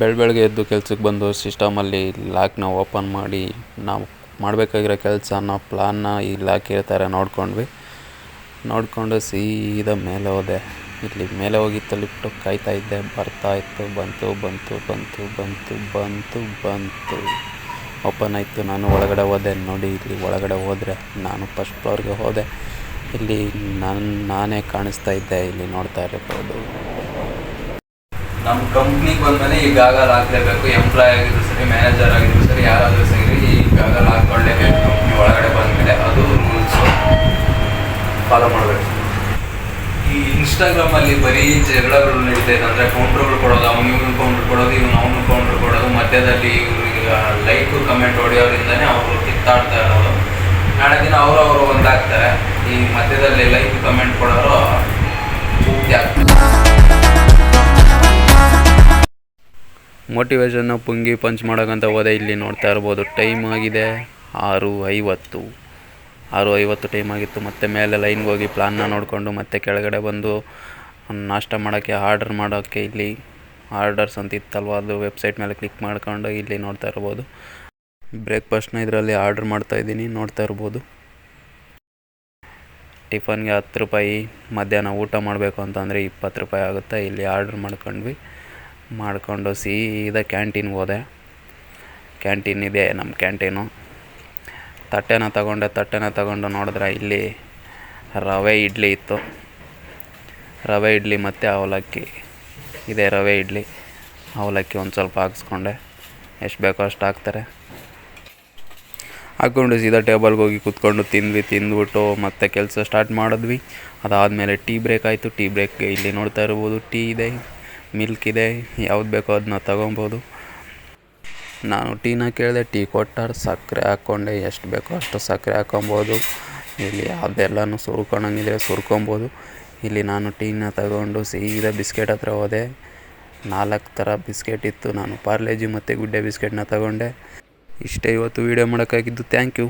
ಬೆಳಗ್ಗೆ ಎದ್ದು ಕೆಲ್ಸಕ್ಕೆ ಬಂದು ಸಿಸ್ಟಮಲ್ಲಿ ಲಾಕ್ನ ಓಪನ್ ಮಾಡಿ ನಾವು ಮಾಡಬೇಕಾಗಿರೋ ಕೆಲಸನ ಪ್ಲಾನ್ನ ಇಲ್ಲಿ ಹಾಕಿರ್ತಾರೆ ನೋಡಿಕೊಂಡು ಸೀದಾ ಮೇಲೆ ಹೋದೆ. ಇಲ್ಲಿ ಮೇಲೆ ಹೋಗಿ ತಲುಪಿಟ್ಟು ಕಾಯ್ತಾ ಇದ್ದೆ. ಬರ್ತಾಯಿತ್ತು, ಬಂತು ಓಪನ್ ಆಯಿತು. ನಾನು ಒಳಗಡೆ ಹೋದೆ. ನೋಡಿ, ಇಲ್ಲಿ ಒಳಗಡೆ ಹೋದರೆ ನಾನು ಫಸ್ಟ್ ಫ್ಲೋರ್ಗೆ ಹೋದೆ. ಇಲ್ಲಿ ನಾನೇ ಕಾಣಿಸ್ತಾ ಇದ್ದೆ. ಇಲ್ಲಿ ನೋಡ್ತಾ ಇರ್ಬೋದು. ನಮ್ಮ ಕಂಪ್ನಿಗೆ ಬಂದಮೇಲೆ ಈ ಗಾಗಲ್ ಹಾಕಲೇಬೇಕು. ಎಂಪ್ಲಾಯ್ ಆಗಿದ್ರು ಸರಿ, ಮ್ಯಾನೇಜರ್ ಆಗಿದ್ರು ಸರಿ, ಯಾರಾದರೂ ಸರಿ ಈ ಗಾಗಲ್ ಹಾಕ್ಕೊಳ್ಳೇಬೇಕು ಕಂಪ್ನಿ ಒಳಗಡೆ ಬಂದಮೇಲೆ. ಅದು ರೂಲ್ಸು ಫಾಲೋ ಮಾಡಬೇಕು. ಈ ಇನ್ಸ್ಟಾಗ್ರಾಮಲ್ಲಿ ಬರೀ ಜಗಳಗಳು ನಡೀತಾಯಿದೆ. ಅಂದರೆ ಕೌಂಟ್ರುಗಳು ಕೊಡೋದು, ಇವ್ನು ಕೌಂಟ್ರ್ ಕೊಡೋದು, ಅವನು ಕೌಂಟ್ರ್ ಕೊಡೋದು, ಮಧ್ಯದಲ್ಲಿ ಇವ್ರಿಗೆ ಲೈಕು ಕಮೆಂಟ್ ಹೊಡೆಯೋದ್ರಿಂದನೇ ಅವರು ಕಿತ್ತಾಡ್ತಾ ಇರೋದು. ನಾಳೆ ದಿನ ಅವರು ಒಂದಾಗ್ತಾರೆ. ಈ ಮಧ್ಯದಲ್ಲಿ ಲೈಕ್ ಕಮೆಂಟ್ ಕೊಡೋರು ಮುಖ್ಯ. ಮೋಟಿವೇಶನ್ನ ಪುಂಗಿ ಪಂಚ್ ಮಾಡೋಕ್ಕಂತ ಹೋದೆ. ಇಲ್ಲಿ ನೋಡ್ತಾ ಇರ್ಬೋದು, ಟೈಮ್ ಆಗಿದೆ 6:50 ಟೈಮ್ ಆಗಿತ್ತು. ಮತ್ತು ಮೇಲೆ ಲೈನ್ಗೆ ಹೋಗಿ ಪ್ಲಾನ್ನ ನೋಡಿಕೊಂಡು ಮತ್ತೆ ಕೆಳಗಡೆ ಬಂದು ನಾಷ್ಟ ಮಾಡೋಕ್ಕೆ ಆರ್ಡರ್ ಮಾಡೋಕ್ಕೆ ಇಲ್ಲಿ ಆರ್ಡರ್ಸ್ ಅಂತ ಇತ್ತಲ್ವ, ಅದು ವೆಬ್ಸೈಟ್ ಮೇಲೆ ಕ್ಲಿಕ್ ಮಾಡ್ಕೊಂಡು ಇಲ್ಲಿ ನೋಡ್ತಾ ಇರ್ಬೋದು. ಬ್ರೇಕ್ಫಾಸ್ಟ್ನ ಇದರಲ್ಲಿ ಆರ್ಡ್ರ್ ಮಾಡ್ತಾಯಿದ್ದೀನಿ, ನೋಡ್ತಾ ಇರ್ಬೋದು. ಟಿಫನ್ಗೆ 10 ರೂಪಾಯಿ, ಮಧ್ಯಾಹ್ನ ಊಟ ಮಾಡಬೇಕು ಅಂತಂದರೆ 20 ರೂಪಾಯಿ ಆಗುತ್ತೆ. ಇಲ್ಲಿ ಆರ್ಡ್ರ್ ಮಾಡಿಕೊಂಡು ಸೀದಾ ಕ್ಯಾಂಟೀನ್ಗೆ ಹೋದೆ. ಕ್ಯಾಂಟೀನ್ ಇದೆ ನಮ್ಮ ಕ್ಯಾಂಟೀನು. ತಟ್ಟೆನ ತಗೊಂಡು ನೋಡಿದ್ರೆ ಇಲ್ಲಿ ರವೆ ಇಡ್ಲಿ ಇತ್ತು. ರವೆ ಇಡ್ಲಿ ಮತ್ತು ಅವಲಕ್ಕಿ ಇದೆ. ರವೆ ಇಡ್ಲಿ ಅವಲಕ್ಕಿ ಒಂದು ಸ್ವಲ್ಪ ಹಾಕ್ಸ್ಕೊಂಡೆ. ಎಷ್ಟು ಬೇಕೋ ಅಷ್ಟು ಹಾಕ್ಕೊಂಡು ಸೀದಾ ಟೇಬಲ್ಗೆ ಹೋಗಿ ಕೂತ್ಕೊಂಡು ತಿಂದ್ಬಿಟ್ಟು ಮತ್ತೆ ಕೆಲಸ ಸ್ಟಾರ್ಟ್ ಮಾಡಿದ್ವಿ. ಅದಾದಮೇಲೆ ಟೀ ಬ್ರೇಕ್ ಆಯಿತು. ಟೀ ಬ್ರೇಕ್ಗೆ ಇಲ್ಲಿ ನೋಡ್ತಾ ಇರ್ಬೋದು, ಟೀ ಇದೆ, ಮಿಲ್ಕ್ ಇದೆ, ಯಾವ್ದು ಬೇಕೋ ಅದನ್ನ ತೊಗೊಬೋದು. ನಾನು ಟೀನ ಕೇಳಿದೆ, ಟೀ ಕೊಟ್ಟಾರೆ. ಸಕ್ಕರೆ ಹಾಕ್ಕೊಂಡೆ, ಎಷ್ಟು ಬೇಕೋ ಅಷ್ಟು ಸಕ್ಕರೆ ಹಾಕ್ಕೊಬೋದು. ಇಲ್ಲಿ ಅದೆಲ್ಲನೂ ಸುರ್ಕೊಳಂಗಿದ್ರೆ ಸುರ್ಕೊಬೋದು. ಇಲ್ಲಿ ನಾನು ಟೀನ ತಗೊಂಡು ಸೀದಾ ಬಿಸ್ಕೆಟ್ ಹತ್ರ ಹೋದೆ. 4 ಥರ ಬಿಸ್ಕೆಟ್ ಇತ್ತು. ನಾನು ಪಾರ್ಲೇಜಿ ಮತ್ತು ಗುಡ್ಡೆ ಬಿಸ್ಕೆಟ್ನ ತಗೊಂಡೆ. ಇಷ್ಟೇ ಇವತ್ತು ವೀಡಿಯೋ ಮಾಡೋಕ್ಕಾಗಿದ್ದು. Thank you.